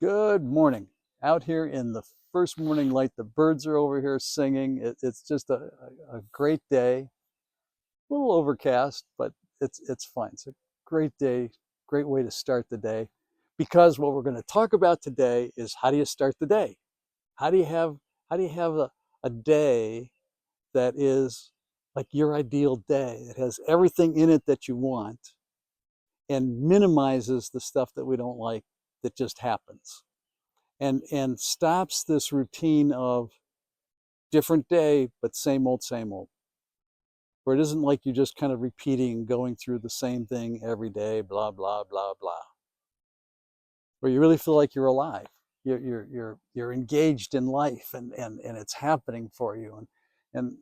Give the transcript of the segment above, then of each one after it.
Good morning. Out here in the first morning light, the birds are over here singing. It's just a great day. A little overcast, but it's fine. It's a great day, great way to start the day. Because what we're going to talk about today is how do you start the day? How do you have a day that is like your ideal day? It has everything in it that you want and minimizes the stuff that we don't like that just happens. And stops this routine of different day but same old, where it isn't like you're just kind of repeating, going through the same thing every day, blah blah blah blah, where you really feel like you're alive, you're engaged in life, and it's happening for you. And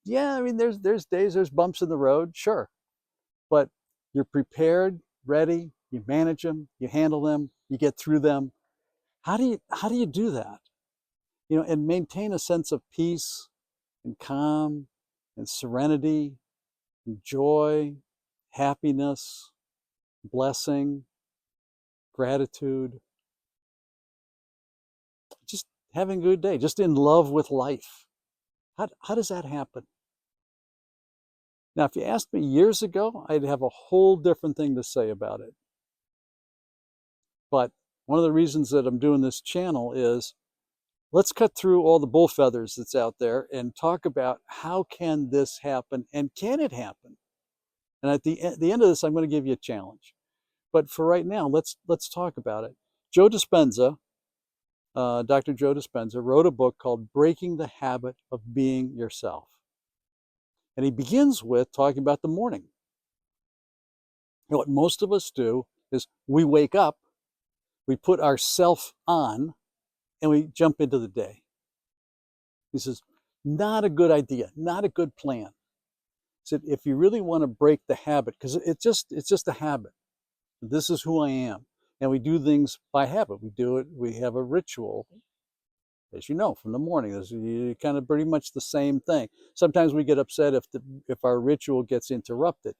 yeah, I mean, there's days, there's bumps in the road, sure, but you're prepared, ready, you manage them, you handle them, you get through them. How do you do that? And maintain a sense of peace and calm and serenity and joy, happiness, blessing, gratitude, just having a good day, just in love with life. How does that happen? Now, if you asked me years ago, I'd have a whole different thing to say about it. But one of the reasons that I'm doing this channel is let's cut through all the bull feathers that's out there and talk about how can this happen and can it happen? And at the end of this, I'm going to give you a challenge. But for right now, let's talk about it. Joe Dispenza, Dr. Joe Dispenza, wrote a book called Breaking the Habit of Being Yourself. And he begins with talking about the morning. What most of us do is we wake up, we put our self on, and we jump into the day. He says, not a good idea, not a good plan. He said, if you really want to break the habit, because it's just a habit. This is who I am. And we do things by habit. We do it, we have a ritual, as you know, from the morning. This is kind of pretty much the same thing. Sometimes we get upset if our ritual gets interrupted.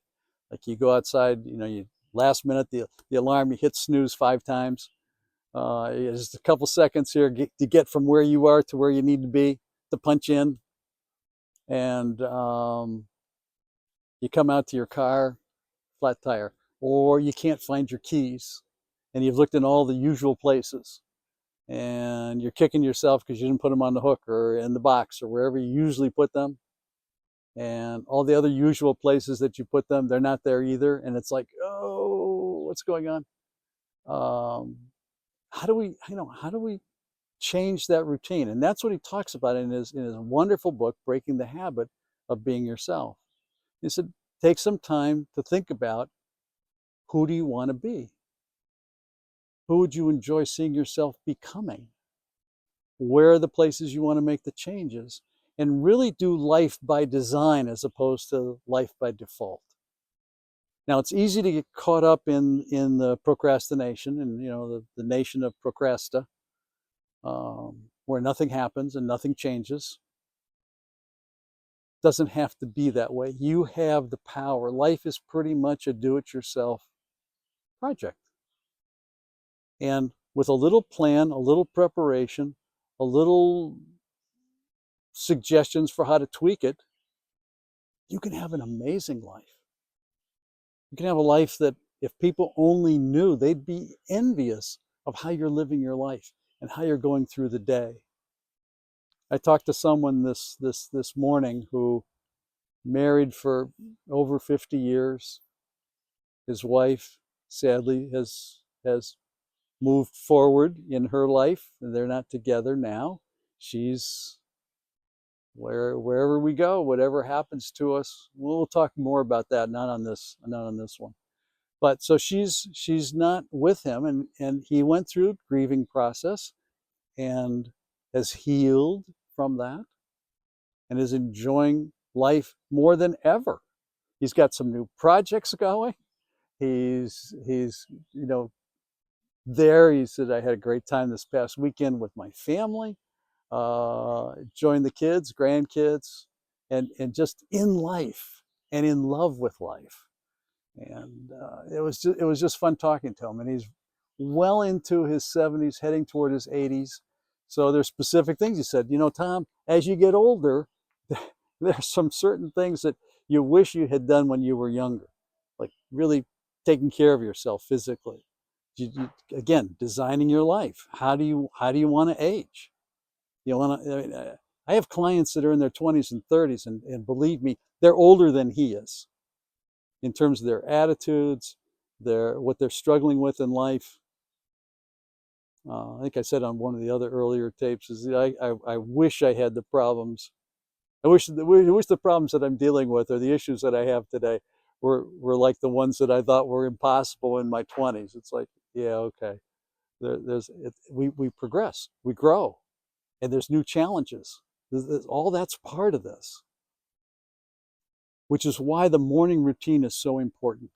Like you go outside, you last minute, the alarm, you hit snooze 5 times. Just a couple seconds here to get from where you are to where you need to be to punch in. And you come out to your car, flat tire, or you can't find your keys and you've looked in all the usual places and you're kicking yourself because you didn't put them on the hook or in the box or wherever you usually put them, and all the other usual places that you put them, they're not there either, and it's like, oh, what's going on? How do we change that routine? And that's what he talks about in his wonderful book, Breaking the Habit of Being Yourself. He said, take some time to think about, who do you want to be? Who would you enjoy seeing yourself becoming? Where are the places you want to make the changes? And really do life by design as opposed to life by default. Now, it's easy to get caught up in the procrastination and, the nation of procrasta, where nothing happens and nothing changes. It doesn't have to be that way. You have the power. Life is pretty much a do-it-yourself project. And with a little plan, a little preparation, a little suggestions for how to tweak it, you can have an amazing life. You can have a life that if people only knew, they'd be envious of how you're living your life and how you're going through the day. I talked to someone this morning who married for over 50 years. His wife, sadly, has moved forward in her life, and they're not together now. She's wherever we go, whatever happens to us. We'll talk more about that, not on this one. But so she's not with him, and he went through a grieving process and has healed from that and is enjoying life more than ever. He's got some new projects going. He's there. He said, I had a great time this past weekend with my family, joined the kids, grandkids, and just in life and in love with life. And it was just fun talking to him. And he's well into his 70s, heading toward his 80s. So there's specific things he said. You know, Tom, as you get older, there's some certain things that you wish you had done when you were younger, like really taking care of yourself physically. Again, designing your life. How do you want to age? You want to? I mean, I have clients that are in their 20s and 30s, and believe me, they're older than he is in terms of their attitudes, what they're struggling with in life. I think I said on one of the other earlier tapes is I wish I had the problems. I wish the problems that I'm dealing with or the issues that I have today were like the ones that I thought were impossible in my 20s. It's like, yeah, okay. We progress, we grow, and there's new challenges. All that's part of this, which is why the morning routine is so important.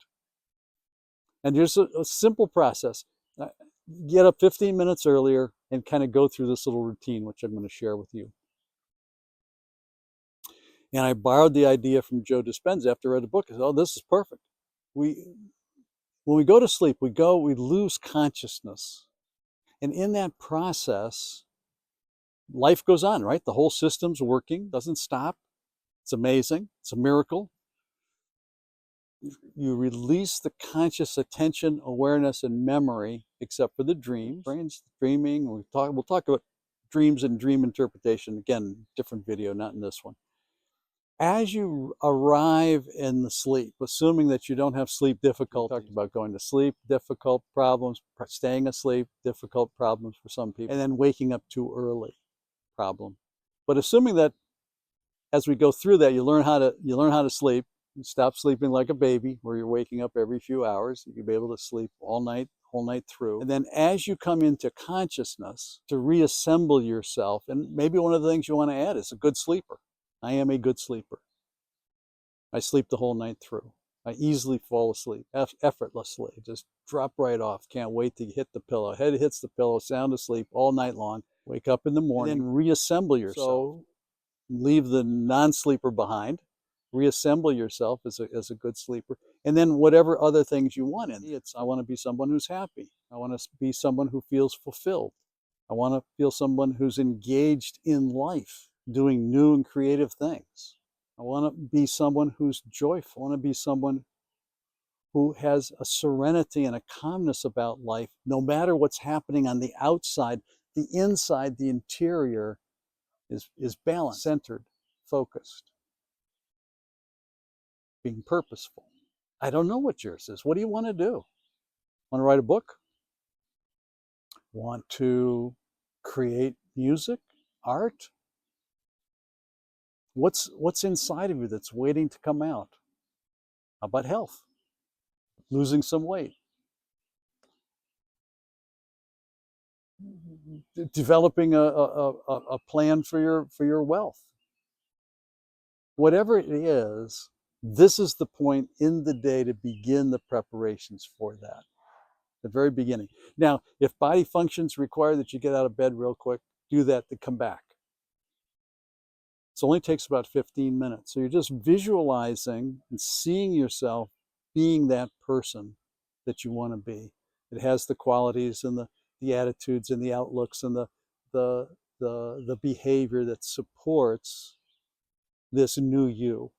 And there's a simple process. Get up 15 minutes earlier and kind of go through this little routine, which I'm going to share with you. And I borrowed the idea from Joe Dispenza after I read the book. I said, oh, this is perfect. When we go to sleep, we lose consciousness. And in that process, life goes on, right? The whole system's working, doesn't stop. It's amazing. It's a miracle. You release the conscious attention, awareness, and memory, except for the dreams. Brain's dreaming. We'll talk about dreams and dream interpretation. Again, different video, not in this one. As you arrive in the sleep, assuming that you don't have sleep difficulties, we talked about going to sleep, difficult problems, staying asleep, difficult problems for some people, and then waking up too early, problem. But assuming that as we go through that, you learn how to sleep. You stop sleeping like a baby, where you're waking up every few hours. You can be able to sleep all night through. And then as you come into consciousness, to reassemble yourself, and maybe one of the things you want to add is a good sleeper. I am a good sleeper. I sleep the whole night through. I easily fall asleep, effortlessly, just drop right off. Can't wait to hit the pillow. Head hits the pillow, sound asleep all night long. Wake up in the morning, and then reassemble yourself. So leave the non-sleeper behind. Reassemble yourself as a good sleeper. And then whatever other things you want in it. I want to be someone who's happy. I want to be someone who feels fulfilled. I want to feel someone who's engaged in life, doing new and creative things. I want to be someone who's joyful. I want to be someone who has a serenity and a calmness about life. No matter what's happening on the outside, the inside, the interior is balanced, centered, focused, being purposeful. I don't know what yours is. What do you want to do? Want to write a book? Want to create music, art? What's inside of you that's waiting to come out? How about health? Losing some weight? Developing a plan for your wealth? Whatever it is, this is the point in the day to begin the preparations for that. The very beginning. Now, if body functions require that you get out of bed real quick, do that to come back. It only takes about 15 minutes. So you're just visualizing and seeing yourself being that person that you want to be. It has the qualities and the attitudes and the outlooks and the behavior that supports this new you.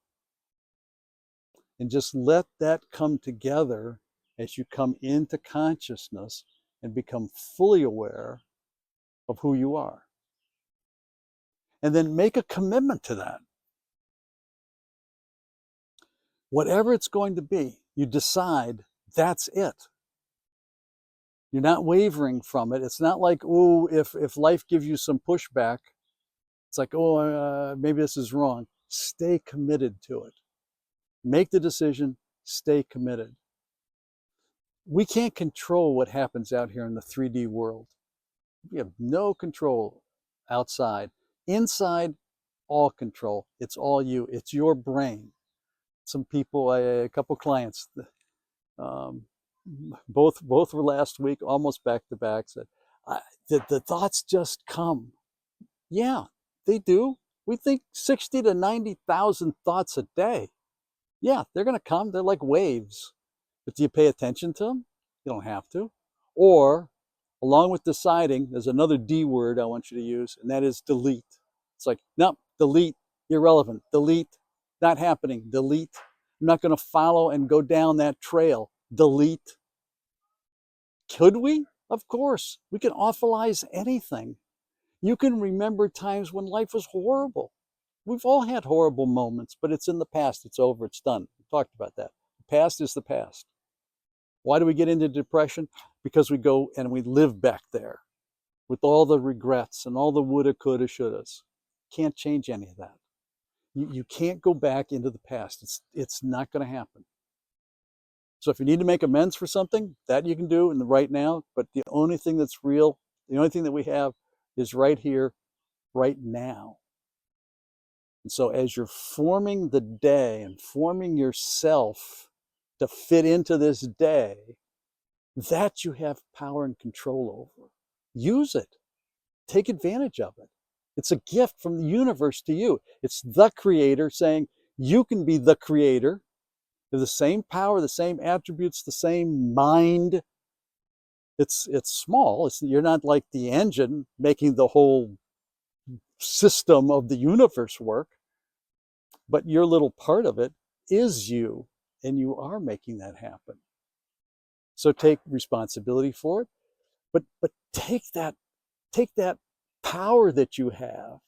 And just let that come together as you come into consciousness and become fully aware of who you are. And then make a commitment to that. Whatever it's going to be, you decide that's it. You're not wavering from it. It's not like, oh, if life gives you some pushback, it's like, oh, maybe this is wrong. Stay committed to it. Make the decision, stay committed. We can't control what happens out here in the 3D world. We have no control outside. Inside, all control. It's all you. It's your brain. Some people, a couple clients, both were last week, almost back to back, said, the thoughts just come. Yeah, they do. We think 60 to 90,000 thoughts a day. Yeah, they're going to come. They're like waves. But do you pay attention to them? You don't have to. Or, along with deciding, there's another D word I want you to use, and that is delete. It's like, no, delete, irrelevant, delete, not happening, delete. I'm not going to follow and go down that trail, delete. Could we? Of course. We can awfulize anything. You can remember times when life was horrible. We've all had horrible moments, but it's in the past. It's over. It's done. We talked about that. The past is the past. Why do we get into depression? Because we go and we live back there with all the regrets and all the woulda, coulda, shouldas. Can't change any of that. You can't go back into the past. It's not going to happen. So if you need to make amends for something, that you can do in the right now. But the only thing that's real, the only thing that we have is right here, right now. And so as you're forming the day and forming yourself to fit into this day, that you have power and control over. Use it. Take advantage of it. It's a gift from the universe to you. It's the creator saying you can be the creator. The same power, the same attributes, the same mind. It's small. You're not like the engine making the whole system of the universe work, but your little part of it is you, and you are making that happen. So take responsibility for it, but take that power that you have.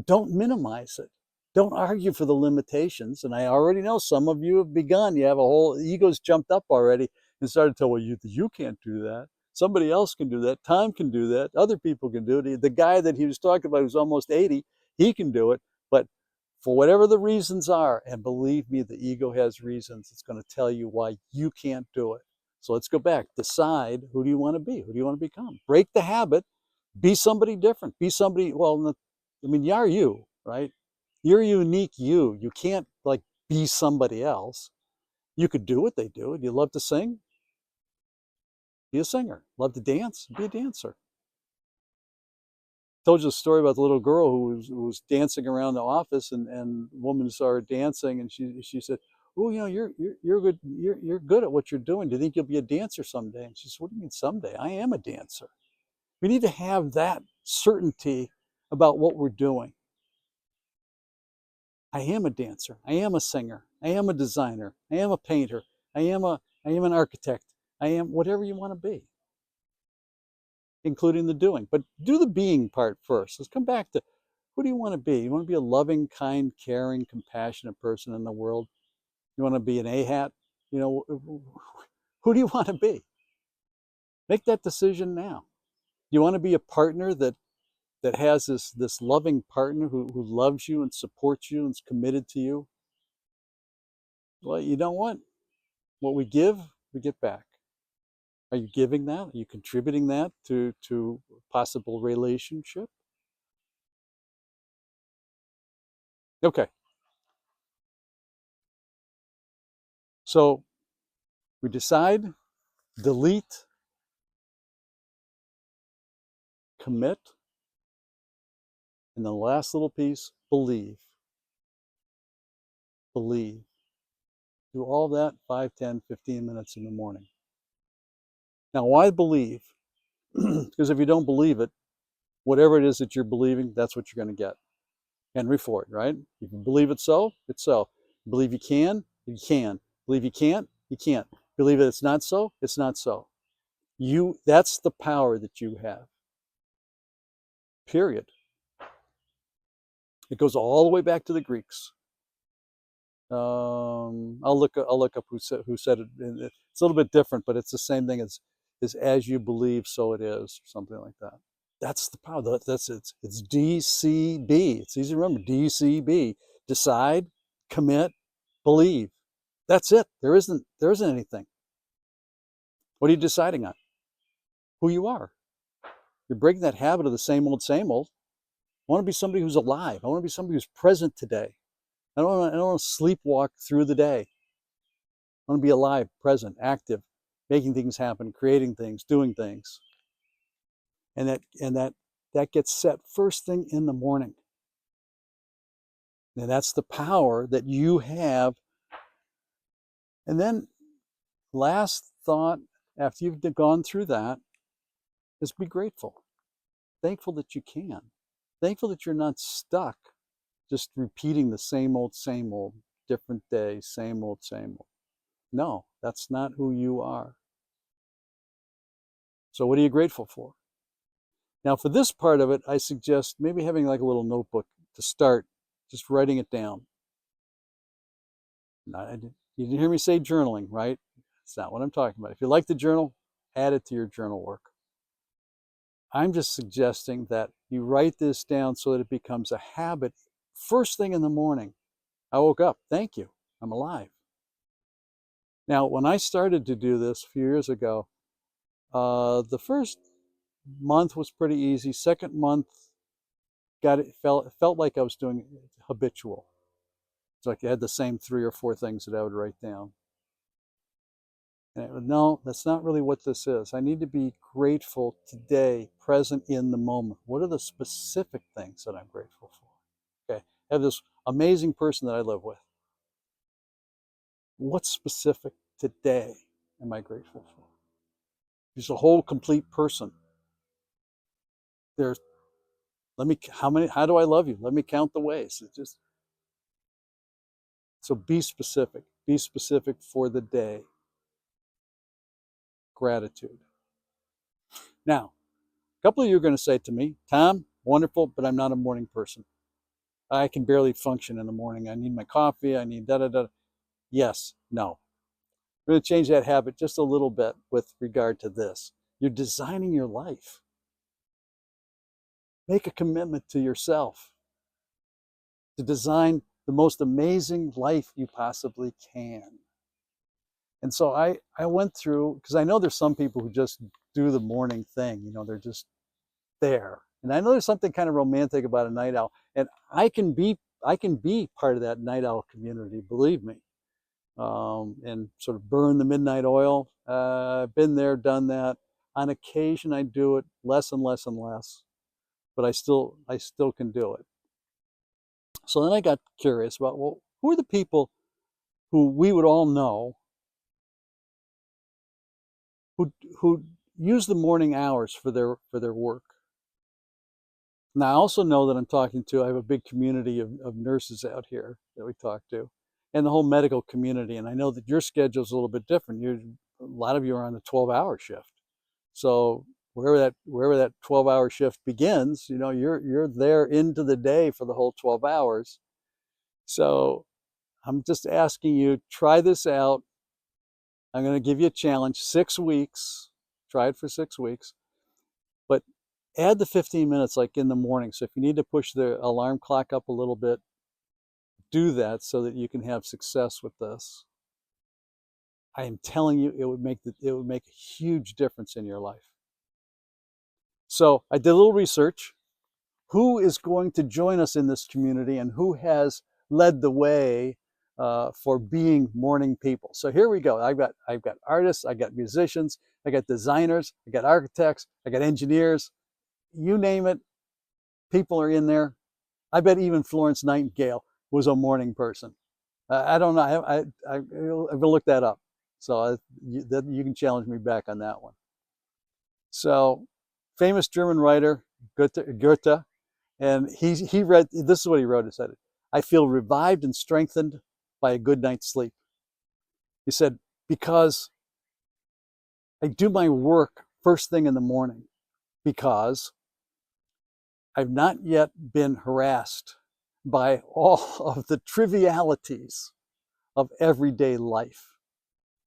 Don't minimize it. Don't argue for the limitations. And I already know some of you have begun. You have a whole ego's jumped up already and started to tell, well, you can't do that. Somebody else can do that. Time can do that. Other people can do it. The guy that he was talking about who's almost 80, he can do it. But for whatever the reasons are, and believe me, the ego has reasons, it's going to tell you why you can't do it. So let's go back. Decide, who do you want to be? Who do you want to become? Break the habit. Be somebody different. Be somebody, well, I mean, you are you, right? You're unique you. You can't like be somebody else. You could do what they do. Do you love to sing? Be a singer. Love to dance? Be a dancer. I told you a story about the little girl who was dancing around the office, and a woman saw her dancing, and she said, "Oh, you know, you're good. You're good at what you're doing. Do you think you'll be a dancer someday?" And she said, "What do you mean someday? I am a dancer." We need to have that certainty about what we're doing. I am a dancer. I am a singer. I am a designer. I am a painter. I am an architect. I am whatever you want to be, including the doing. But do the being part first. Let's come back to, who do you want to be? You want to be a loving, kind, caring, compassionate person in the world? You want to be an A-hat? You know, who do you want to be? Make that decision now. You want to be a partner that has this loving partner who loves you and supports you and is committed to you? Well, you know what we give, we get back. Are you giving that? Are you contributing that to a possible relationship? Okay. So we decide, delete, commit, and the last little piece, believe. Believe. Do all that 5, 10, 15 minutes in the morning. Now, why believe? Because if you don't believe it, whatever it is that you're believing, that's what you're going to get. Henry Ford, right? If you believe it's so, it's so. Believe you can, you can. Believe you can't, you can't. Believe that it's not so, it's not so. That's the power that you have. Period. It goes all the way back to the Greeks. I'll look up who said it. It's a little bit different, but it's the same thing as you believe, so it is, or something like that. That's the power. It's DCB. It's easy to remember. DCB. Decide, commit, believe. That's it. There isn't anything. What are you deciding on? Who you are. You're breaking that habit of the same old, same old. I want to be somebody who's alive. I want to be somebody who's present today. I don't want to sleepwalk through the day. I want to be alive, present, active, making things happen, creating things, doing things. And that gets set first thing in the morning. And that's the power that you have. And then last thought, after you've gone through that, is be grateful. Thankful that you can. Thankful that you're not stuck just repeating the same old, different day, same old, same old. No, that's not who you are. So what are you grateful for? Now, for this part of it, I suggest maybe having like a little notebook to start, just writing it down. You didn't hear me say journaling, right? That's not what I'm talking about. If you like the journal, add it to your journal work. I'm just suggesting that you write this down so that it becomes a habit. First thing in the morning, I woke up, thank you, I'm alive. Now, when I started to do this a few years ago, the first month was pretty easy. Second month, it felt like I was doing it habitual. It's like I had the same 3 or 4 things that I would write down. And no, that's not really what this is. I need to be grateful today, present in the moment. What are the specific things that I'm grateful for? Okay, I have this amazing person that I live with. What's specific today am I grateful for? She's a whole complete person. There's how do I love you? Let me count the ways. So be specific. Be specific for the day. Gratitude. Now, a couple of you are going to say to me, Tom, wonderful, but I'm not a morning person. I can barely function in the morning. I need my coffee. I need da-da-da. Yes, no. We're going to change that habit just a little bit with regard to this. You're designing your life. Make a commitment to yourself to design the most amazing life you possibly can. And so I went through, because I know there's some people who just do the morning thing, they're just there. And I know there's something kind of romantic about a night owl. And I can be part of that night owl community, believe me. And sort of burn the midnight oil. I've been there, done that. On occasion I do it less and less and less, but I still can do it. So then I got curious about, well, who are the people who we would all know who use the morning hours for their work? Now, I also know that I have a big community of nurses out here that we talk to, and the whole medical community. And I know that your schedule is a little bit different. A lot of you are on a 12-hour shift. So wherever that 12-hour shift begins, you're there into the day for the whole 12 hours. So I'm just asking you, try this out. I'm going to give you a challenge, 6 weeks. Try it for 6 weeks. But add the 15 minutes like in the morning. So if you need to push the alarm clock up a little bit, do that so that you can have success with this. I am telling you, it would make a huge difference in your life. So I did a little research. Who is going to join us in this community and who has led the way for being morning people? So here we go. I've got artists, I got musicians, I got designers, I got architects, I got engineers. You name it, people are in there. I bet even Florence Nightingale was a morning person. I don't know. I'm gonna look that up. So you can challenge me back on that one. So, famous German writer Goethe, and he read. This is what he wrote. He said, "I feel revived and strengthened by a good night's sleep." He said, "Because I do my work first thing in the morning, because I've not yet been harassed by all of the trivialities of everyday life."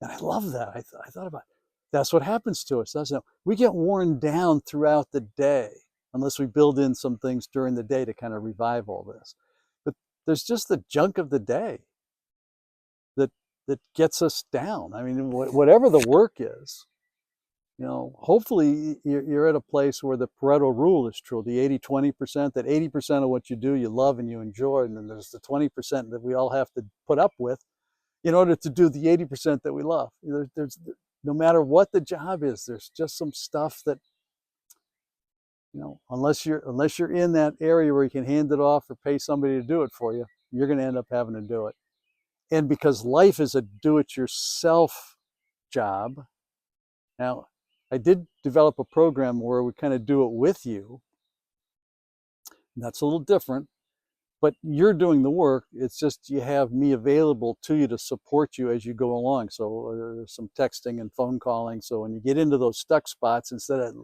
And I love that. I thought about it. That's what happens to us, doesn't it? We get worn down throughout the day unless we build in some things during the day to kind of revive all this. But there's just the junk of the day that gets us down. I mean, whatever the work is, hopefully you're at a place where the Pareto rule is true, the 80-20%, that 80% of what you do, you love and you enjoy, and then there's the 20% that we all have to put up with in order to do the 80% that we love. There's no matter what the job is, there's just some stuff that, unless you're in that area where you can hand it off or pay somebody to do it for you, you're going to end up having to do it. And because life is a do-it-yourself job, Now, I did develop a program where we kind of do it with you. That's a little different, but you're doing the work. It's just you have me available to you to support you as you go along. So there's some texting and phone calling. So when you get into those stuck spots, instead of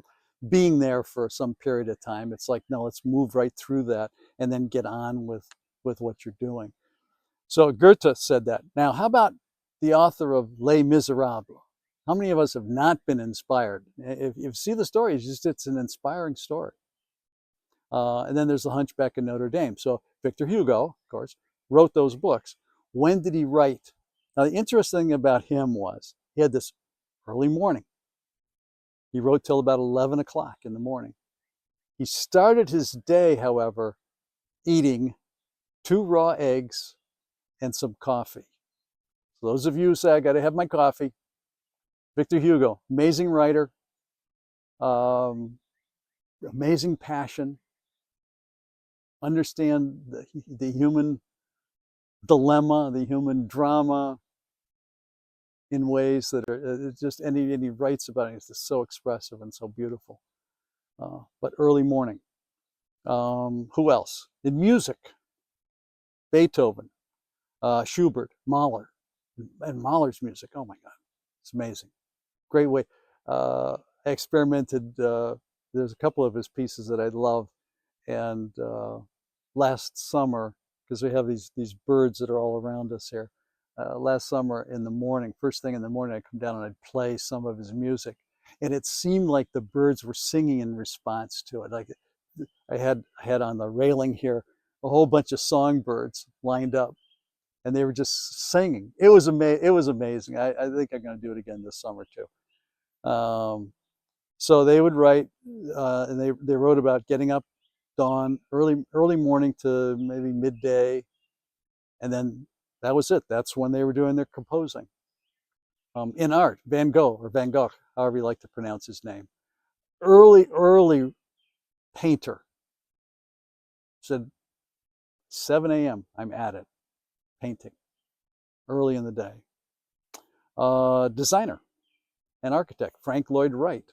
being there for some period of time, it's like, no, let's move right through that and then get on with what you're doing. So Goethe said that. Now, how about the author of Les Miserables? How many of us have not been inspired? If you see the story, it's an inspiring story. And then there's The Hunchback of Notre Dame. So Victor Hugo, of course, wrote those books. When did he write? Now, the interesting thing about him was he had this early morning. He wrote till about 11 o'clock in the morning. He started his day, however, eating 2 raw eggs and some coffee. So those of you who say, I got to have my coffee, Victor Hugo, amazing writer, amazing passion, understand the human dilemma, the human drama in ways that are just, and he writes about it. It's just so expressive and so beautiful. But early morning. Who else? In music, Beethoven, Schubert, Mahler, and Mahler's music. Oh my God, it's amazing. Great way. I experimented. There's a couple of his pieces that I love, and last summer, because we have these birds that are all around us here. Last summer in the morning, first thing in the morning, I'd come down and I'd play some of his music, and it seemed like the birds were singing in response to it. Like I had on the railing here a whole bunch of songbirds lined up, and they were just singing. It was amazing. I think I'm going to do it again this summer too. So they would write, and they wrote about getting up dawn, early morning to maybe midday, and then that was it. That's when they were doing their composing. In art, Van Gogh or Van Gogh, however you like to pronounce his name, early painter, said 7 a.m. I'm at it, painting, early in the day. Designer and architect, Frank Lloyd Wright.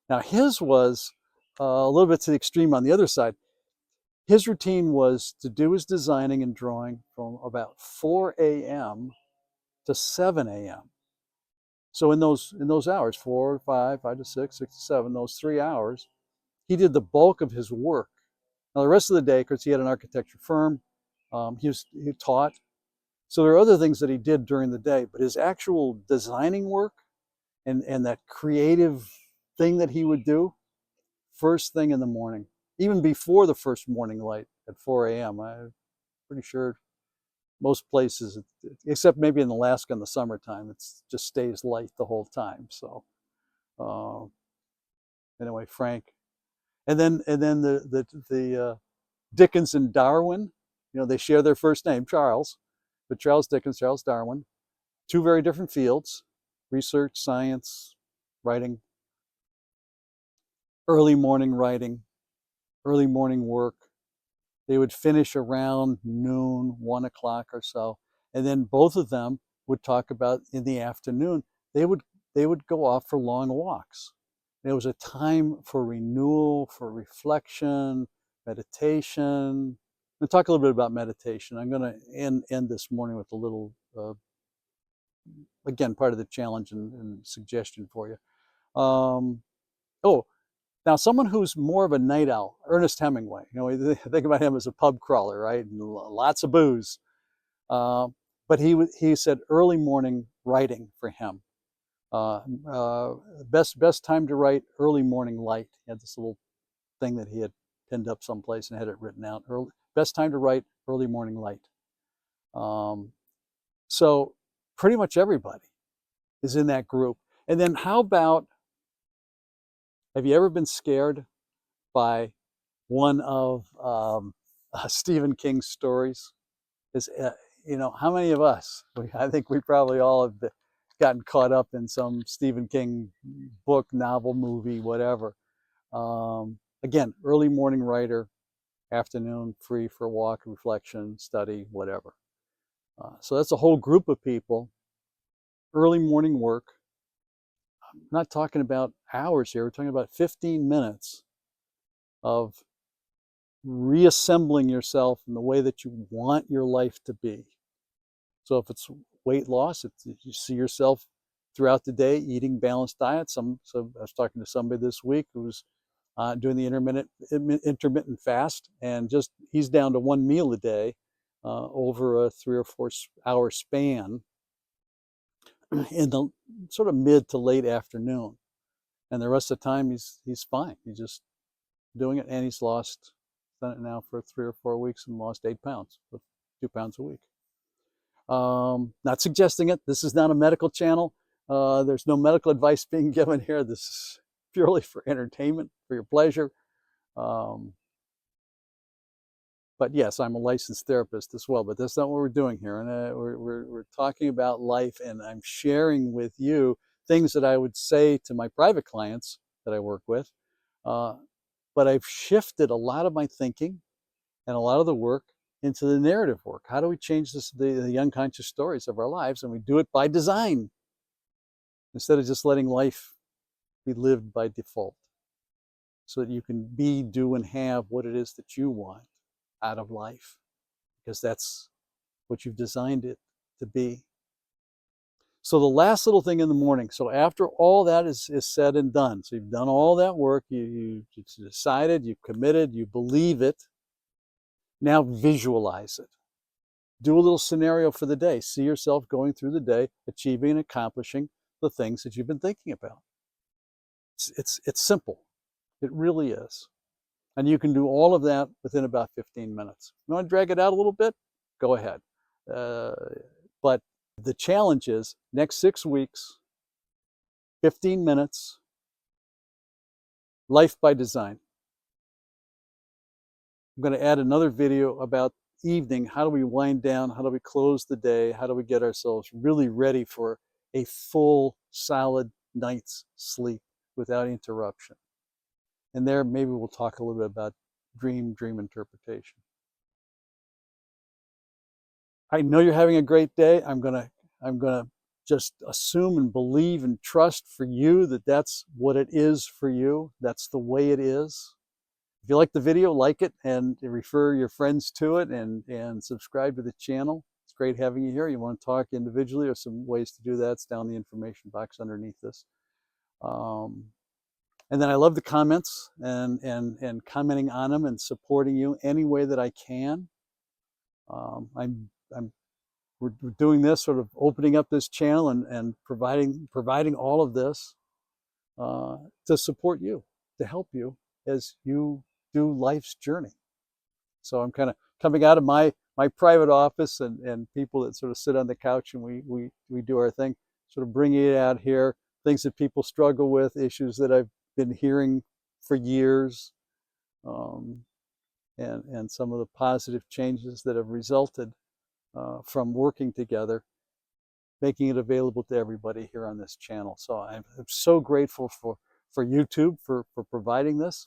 Now his was a little bit to the extreme on the other side. His routine was to do his designing and drawing from about 4 a.m. to 7 a.m. So in those hours, 4 to 5, 5 to 6, 6 to 7, those 3 hours, he did the bulk of his work. Now the rest of the day, because he had an architecture firm, he taught. So there are other things that he did during the day, but his actual designing work and that creative thing that he would do, first thing in the morning, even before the first morning light at 4 a.m. I'm pretty sure most places, except maybe in Alaska in the summertime, it just stays light the whole time. So anyway, Frank, and then the Dickens and Darwin, they share their first name, Charles, but Charles Dickens, Charles Darwin, 2 very different fields: research, science, writing, early morning writing, early morning work. They would finish around noon, 1 o'clock or so, and then both of them would talk about in the afternoon. They would go off for long walks. It was a time for renewal, for reflection, meditation. We'll talk a little bit about meditation. I'm going to end this morning with a little, again, part of the challenge and suggestion for you. Oh, now, someone who's more of a night owl, Ernest Hemingway, we think about him as a pub crawler, right? And lots of booze. But he said early morning writing for him. Best time to write, early morning light. He had this little thing that he had pinned up someplace and had it written out. Best time to write, early morning light. So pretty much everybody is in that group. And then how about, have you ever been scared by one of Stephen King's stories? Is how many of us? I think we probably all have gotten caught up in some Stephen King book, novel, movie, whatever. Again, early morning writer, afternoon free for a walk, reflection, study, whatever. So that's a whole group of people. Early morning work, not talking about hours here. We're talking about 15 minutes of reassembling yourself in the way that you want your life to be. So if it's weight loss, you see yourself throughout the day eating balanced diets. So I was talking to somebody this week who's doing the intermittent fast, and just he's down to one meal a day over a 3 or 4 hour span in the sort of mid to late afternoon. And the rest of the time he's fine. He's just doing it, and he's done it now for 3 or 4 weeks and lost 8 pounds, with 2 pounds a week. Not suggesting it. This is not a medical channel. There's no medical advice being given here. This is purely for entertainment, for your pleasure. But yes, I'm a licensed therapist as well, but that's not what we're doing here. And we're talking about life, and I'm sharing with you things that I would say to my private clients that I work with. But I've shifted a lot of my thinking and a lot of the work into the narrative work. How do we change the unconscious stories of our lives? And we do it by design, instead of just letting life be lived by default, so that you can be, do, and have what it is that you want out of life, because that's what you've designed it to be. So the last little thing in the morning, so after all that is said and done, so you've done all that work, you decided, you committed, you believe it, now visualize it. Do a little scenario for the day. See yourself going through the day, achieving and accomplishing the things that you've been thinking about. It's simple. It really is. And you can do all of that within about 15 minutes. You want to drag it out a little bit? Go ahead. But the challenge is, next 6 weeks, 15 minutes, life by design. I'm going to add another video about evening. How do we wind down? How do we close the day? How do we get ourselves really ready for a full, solid night's sleep without interruption? And there, maybe we'll talk a little bit about dream interpretation. I know you're having a great day. I'm gonna just assume and believe and trust for you that that's what it is for you. That's the way it is. If you like the video, like it and refer your friends to it, and subscribe to the channel. It's great having you here. You want to talk individually, or some ways to do that, it's down in the information box underneath this. And then I love the comments and commenting on them and supporting you any way that I can. We're doing this, sort of opening up this channel and providing all of this to support you, to help you as you do life's journey. So I'm kind of coming out of my private office, and people that sort of sit on the couch and we do our thing, sort of bringing it out here, things that people struggle with, issues that I've been hearing for years, and some of the positive changes that have resulted from working together, making it available to everybody here on this channel. So I'm so grateful for YouTube for providing this.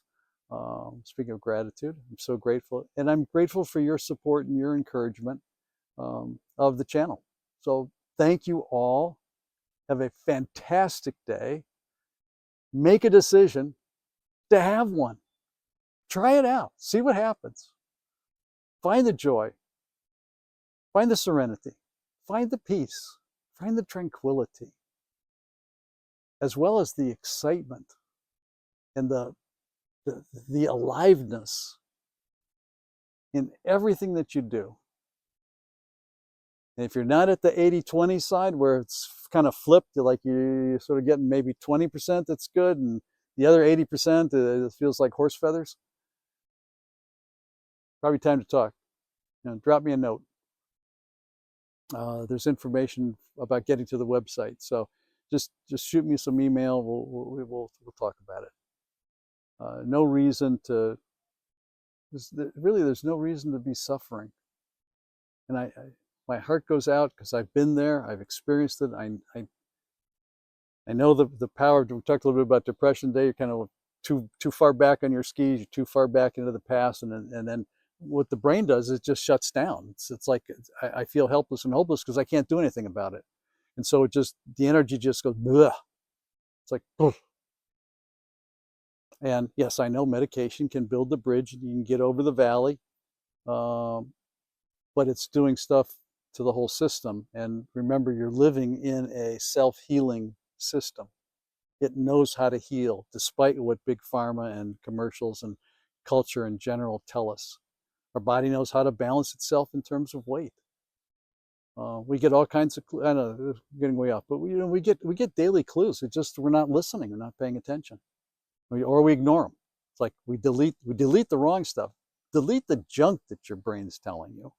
Speaking of gratitude, I'm so grateful, and I'm grateful for your support and your encouragement of the channel. So thank you all. Have a fantastic day. Make a decision to have one. Try it out. See what happens. Find the joy. Find the serenity. Find the peace. Find the tranquility, as well as the excitement and the aliveness in everything that you do. And if you're not at the 80-20 side, where it's kind of flipped, like you're sort of getting maybe 20% that's good, and the other 80% it feels like horse feathers, probably time to talk. Drop me a note. There's information about getting to the website, so just shoot me some email. We'll talk about it. No reason to. There's no reason to be suffering, and my heart goes out because I've been there. I've experienced it. I know the power. We talked a little bit about depression today. You're kind of too far back on your skis. You're too far back into the past, and then what the brain does is it just shuts down. It's like I feel helpless and hopeless because I can't do anything about it, and so the energy just goes bleh. It's like, poof. And yes, I know medication can build the bridge and you can get over the valley, but it's doing stuff to the whole system. And remember, you're living in a self-healing system. It knows how to heal, despite what big pharma and commercials and culture in general tell us. Our body knows how to balance itself in terms of weight. We get all kinds of, I know, getting way off, but we get daily clues. It's just we're not listening, we're not paying attention, or we ignore them. It's like we delete the wrong stuff. Delete the junk that your brain's telling you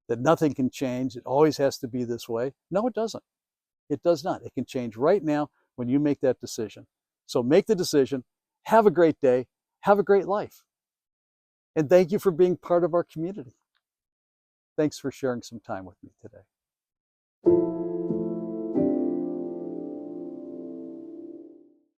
that nothing can change. It always has to be this way. No, it doesn't. It does not. It can change right now when you make that decision. So make the decision. Have a great day. Have a great life. And thank you for being part of our community. Thanks for sharing some time with me today.